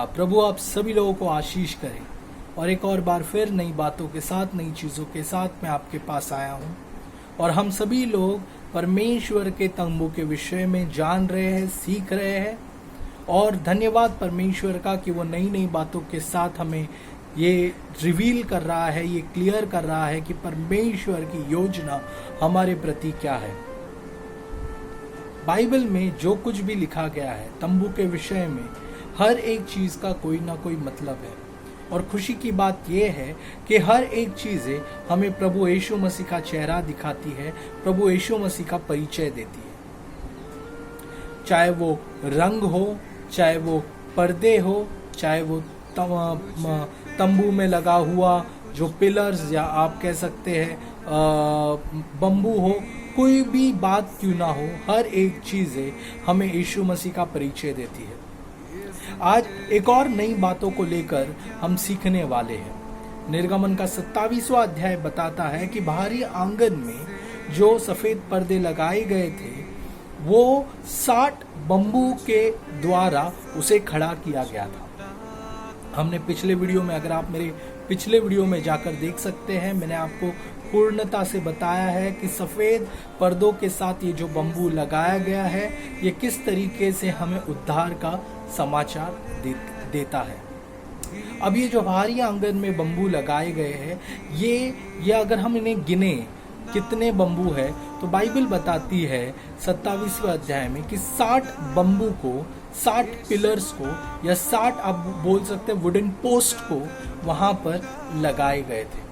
Hallelujah. प्रभु आप सभी लोगों को आशीष करें और एक और बार फिर नई बातों के साथ, नई चीज़ों के साथ मैं आपके पास आया हूँ और हम सभी लोग परमेश्वर के तंबू के विषय में जान रहे हैं, सीख रहे हैं और धन्यवाद परमेश्वर का कि वो नई नई बातों के साथ हमें ये रिवील कर रहा है, ये क्लियर कर रहा है कि परमेश्वर की योजना हमारे प्रति क्या है। बाइबल में जो कुछ भी लिखा गया है तंबू के विषय में, हर एक चीज़ का कोई ना कोई मतलब है और खुशी की बात यह है कि हर एक चीज़ें हमें प्रभु यीशु मसीह का चेहरा दिखाती है, प्रभु यीशु मसीह का परिचय देती है। चाहे वो रंग हो, चाहे वो पर्दे हो, चाहे वो तंबू में लगा हुआ जो पिलर्स या आप कह सकते हैं बम्बू हो, कोई भी बात क्यों ना हो, हर एक चीज़ें हमें यीशु मसीह का परिचय देती है। आज एक और नई बातों को लेकर हम सीखने वाले हैं। निर्गमन का 27वां अध्याय बताता है कि बाहरी आंगन में जो सफेद पर्दे लगाए गए थे वो 60 बम्बू के द्वारा उसे खड़ा किया गया था। हमने पिछले वीडियो में, अगर आप मेरे पिछले वीडियो में जाकर देख सकते हैं, मैंने आपको पूर्णता से बताया है कि सफ़ेद पर्दों के साथ ये जो बम्बू लगाया गया है ये किस तरीके से हमें उद्धार का समाचार देता है। अब ये जो बाहरी आंगन में बम्बू लगाए गए हैं, ये अगर हम इन्हें गिने कितने बम्बू है तो बाइबल बताती है 27वें अध्याय में कि 60 बम्बू को, 60 पिलर्स को या 60 आप बोल सकते हैं वुडन पोस्ट को वहां पर लगाए गए थे।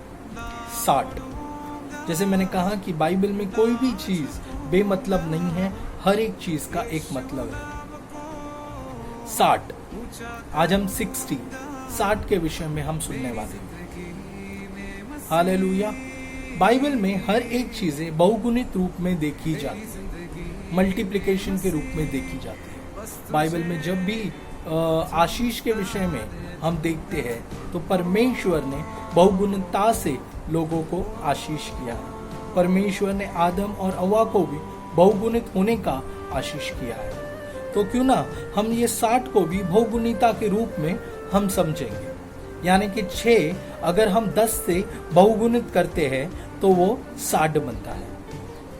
60, जैसे मैंने कहा कि बाइबल में कोई भी चीज बेमतलब नहीं है, हर एक चीज का एक मतलब है। 60, आज हम 60 के विषय में हम सुनने वाले हैं। हालेलुया। बाइबल में हर एक चीजें बहुगुणित रूप में देखी जाती है, मल्टीप्लिकेशन के रूप में देखी जाती है। बाइबल में जब भी आशीष के विषय में हम देखते हैं तो परमेश्वर ने बहुगुणता से लोगों को आशीष किया है। परमेश्वर ने आदम और हव्वा को भी बहुगुणित होने का आशीष किया है। तो क्यों ना हम ये 60 को भी बहुगुणिता के रूप में हम समझेंगे, यानी कि 6 अगर हम 10 से बहुगुणित करते हैं तो वो 60 बनता है।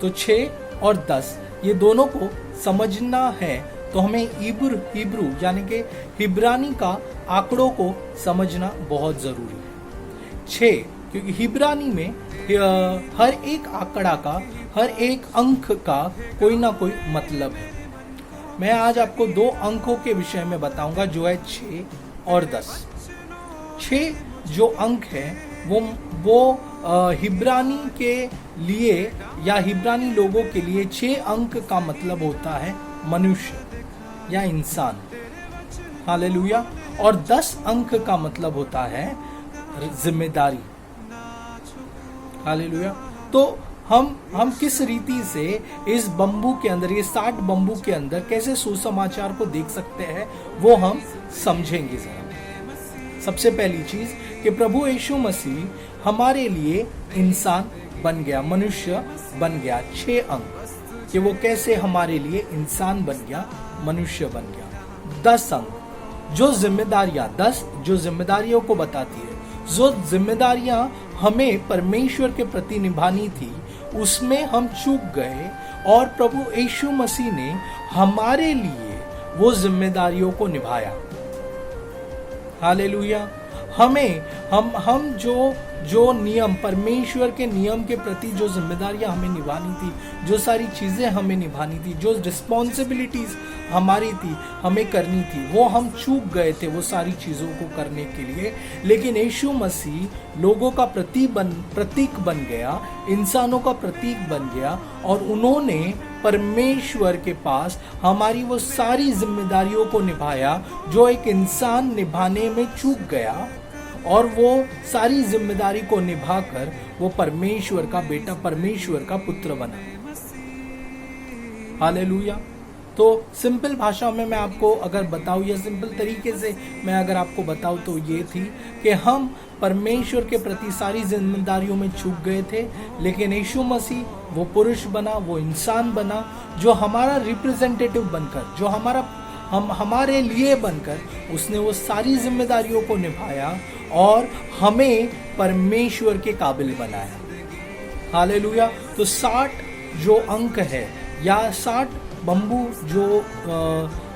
तो 6 और 10 ये दोनों को समझना है तो हमें हिब्रू यानी कि हिब्रानी का आंकड़ों को समझना बहुत जरूरी है। 6, क्योंकि हिब्रानी में हर एक आंकड़ा का, हर एक अंक का कोई ना कोई मतलब है। मैं आज आपको 2 अंकों के विषय में बताऊंगा जो है 6 और 10। 6 जो अंक है वो हिब्रानी के लिए या हिब्रानी लोगों के लिए 6 अंक का मतलब होता है मनुष्य या इंसान। हालेलुया। और 10 अंक का मतलब होता है जिम्मेदारी। हालेलुया। तो हम किस रीति से इस बम्बू के अंदर, ये 60 बम्बू के अंदर कैसे सुसमाचार को देख सकते हैं वो हम समझेंगे जरा। सबसे पहली चीज कि प्रभु यीशु मसीह हमारे लिए इंसान बन गया, मनुष्य बन गया। 6 अंक कि वो कैसे हमारे लिए इंसान बन गया, मनुष्य बन गया। 10 अंक जो जिम्मेदारियां, 10 जो जिम्मेदारियों को बताती है, जो जिम्मेदारियां हमें परमेश्वर के प्रति निभानी थी उसमें हम चूक गए और प्रभु यीशु मसीह ने हमारे लिए वो जिम्मेदारियों को निभाया। हालेलुया। हम जो नियम, परमेश्वर के नियम के प्रति जो जिम्मेदारियां हमें निभानी थी, जो सारी चीजें हमें निभानी थी, जो रिस्पॉन्सिबिलिटीज हमारी थी, हमें करनी थी, वो हम चूक गए थे वो सारी चीजों को करने के लिए। लेकिन यीशु मसीह लोगों का प्रतीक बन गया, इंसानों का प्रतीक बन गया और उन्होंने परमेश्वर के पास हमारी वो सारी जिम्मेदारियों को निभाया जो एक इंसान निभाने में चूक गया और वो सारी जिम्मेदारी को निभाकर वो परमेश्वर का बेटा, परमेश्वर का पुत्र बना। हालेलुया। तो सिंपल भाषा में मैं आपको अगर बताऊं या सिंपल तरीके से मैं अगर आपको बताऊं तो ये थी कि हम परमेश्वर के प्रति सारी जिम्मेदारियों में चूक गए थे, लेकिन यीशु मसीह वो पुरुष बना, वो इंसान बना जो हमारा रिप्रेजेंटेटिव बनकर, जो हम हमारे लिए बनकर उसने वो सारी जिम्मेदारियों को निभाया और हमें परमेश्वर के काबिल बनाया। हालेलुया। तो 60 जो अंक है या 60 बम्बू जो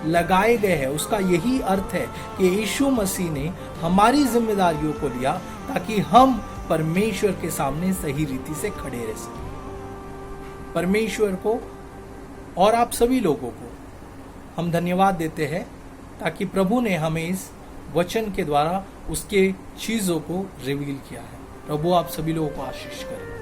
लगाए गए हैं, उसका यही अर्थ है कि यीशु मसीह ने हमारी जिम्मेदारियों को लिया ताकि हम परमेश्वर के सामने सही रीति से खड़े रह सकें। परमेश्वर को और आप सभी लोगों को हम धन्यवाद देते हैं ताकि प्रभु ने हमें इस वचन के द्वारा उसके चीजों को रिवील किया है। प्रभु आप सभी लोगों को आशीष करें।